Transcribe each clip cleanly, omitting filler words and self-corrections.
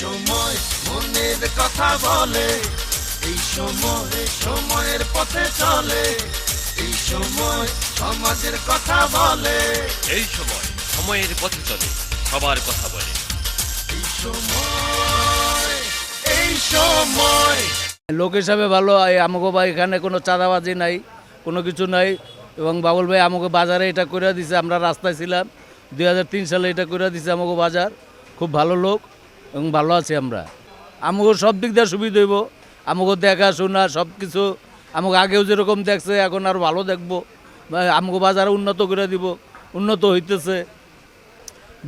সময় মনের কথা বলে, এই সময় সময়ের পথে চলে, এই সময় সমাজের কথা বলে, এই সময় সময়ের পথে চলে, সবার কথা বলে। এই সময়, এই সময়। লোক হিসাবে ভালো। আমাকে ভাই এখানে কোনো চাঁদাবাজি নাই, কোনো কিছু নাই। এবং বাবুল ভাই আমাকে বাজারে এটা করে দিছে, আমরা রাস্তায় ছিলাম 2003 সালে, এটা করে দিছে আমাকে বাজার। খুব ভালো লোক এবং ভালো আছি আমরা। আমাকে সব দিক দিয়ে সুবিধা হইব, আমাকে দেখাশোনা সব কিছু আমাকে আগেও যেরকম দেখছে এখন আরও ভালো দেখবো। আমাকে বাজারে উন্নত করে দিব, উন্নত হইতেছে।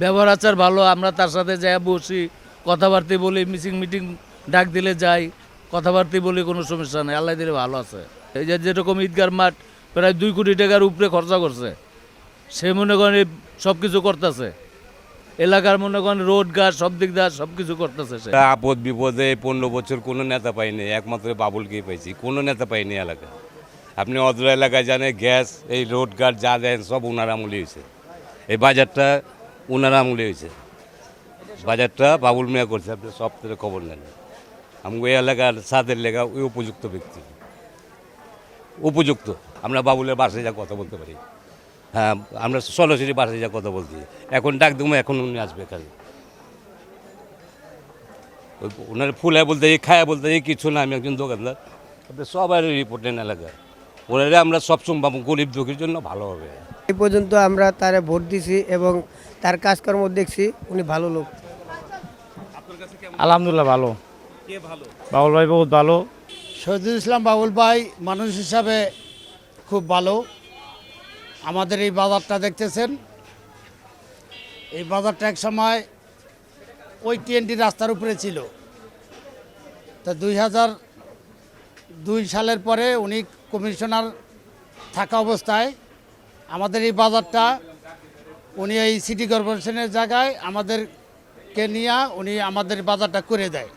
ব্যবহার আচার ভালো, আমরা তার সাথে যাই বসি, কথাবার্তা বলি, মিটিং ডাক দিলে যাই, কথাবার্তা বলি, কোনো সমস্যা নেই। আল্লাহ দিলে ভালো আছে। এই যে যেরকম ঈদগার মাঠ প্রায় 2 কোটি টাকার উপরে খরচা করছে, সে মনে করেন সব কিছু করতেছে। এলাকার মনে করেন রোড ঘাট সব দিক দিয়ে সব কিছু করতেছে সে। আপদ বিপদে 15 বছর কোনো নেতা পাইনি, একমাত্র বাবুলকেই পাইছি, কোনো নেতা পাইনি এলাকায়। আপনি অদ্র এলাকায় জানেন গ্যাস, এই রোড ঘাট যা দেন সব ওনার আমলে হয়েছে। এই বাজারটা ওনার আমলে হয়েছে, বাজারটা বাবুল মিয়া করছে। আপনি সব থেকে খবর নেন। আমি ওই এলাকার সাদের লেখা ওই উপযুক্ত ব্যক্তি, উপযুক্ত। আমরা বাবুলের বাসায় যা কথা বলতে পারি, হ্যাঁ আমরা সরাসরি বাসায় যা কথা বলছি। এখন ডাক দেবো, এখন উনি আসবে কাজে। ওনার ফুলায় বলতে খায়া বলতে কিছু না, আমি একজন দোকানদার। আপনি সবার রিপোর্ট নেন এলাকায়, ওনারা আমরা সবসময় পাবো, গরিব দুঃখীর জন্য ভালো হবে। এই পর্যন্ত আমরা তারে ভোট দিছি এবং তার কাজকর্ম দেখছি, উনি ভালো লোক। আলহামদুলিল্লাহ ভালো। বাবুল ভাই বহুত ভালো। শহীদুল ইসলাম বাবুল ভাই মানুষ হিসাবে খুব ভালো। আমাদের এই বাজারটা দেখতেছেন, এই বাজারটা এক সময় ওই TNT রাস্তার উপরে ছিল। তা 2002 সালের পরে উনি কমিশনার থাকা অবস্থায় আমাদের এই বাজারটা উনি এই সিটি কর্পোরেশনের জায়গায় আমাদেরকে নিয়ে উনি আমাদের বাজারটা করে দেয়।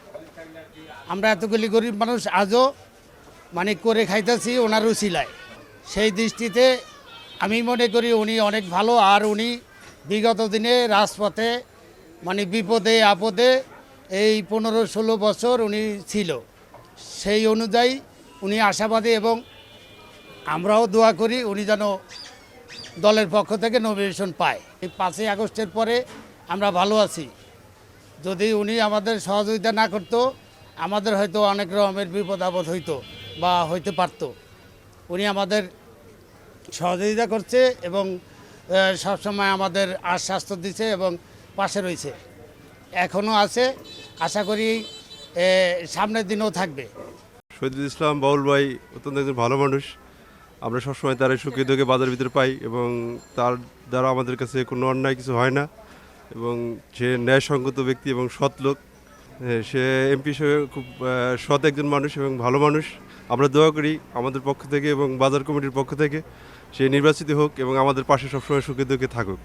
আমরা এতগুলি গরিব মানুষ আজও মানে করে খাইতেছি ওনার উছিলায়। সেই দৃষ্টিতে আমি মনে করি উনি অনেক ভালো। আর উনি বিগত দিনে রাজপথে মানে বিপদে আপদে এই 15-16 বছর উনি ছিল। সেই অনুযায়ী উনি আশাবাদী এবং আমরাও দোয়া করি উনি যেন দলের পক্ষ থেকে নমিনেশন পায়। এই 5ই আগস্টের পরে আমরা ভালো আছি। যদি উনি আমাদের সহযোগিতা না করতো, আমাদের হয়তো অনেক রকমের বিপদ আপদ হইতো বা হইতে পারতো। উনি আমাদের সহযোগিতা করছে এবং সবসময় আমাদের আশ্বাস দিচ্ছে এবং পাশে রয়েছে, এখনও আছে। আশা করি সামনের দিনেও থাকবে। শহীদুল ইসলাম বাবুল ভাই অত্যন্ত একজন ভালো মানুষ। আমরা সবসময় তার সুখী দুঃখে বাজারের ভিতরে পাই এবং তার দ্বারা আমাদের কাছে কোনো অন্যায় কিছু হয় না এবং সে ন্যায়সঙ্গত ব্যক্তি এবং সৎ লোক। সে MP হিসেবে খুব সৎ একজন মানুষ এবং ভালো মানুষ। আমরা দোয়া করি আমাদের পক্ষ থেকে এবং বাজার কমিটির পক্ষ থেকে সে নির্বাচিত হোক এবং আমাদের পাশে সবসময় সুখে দুঃখে থাকুক।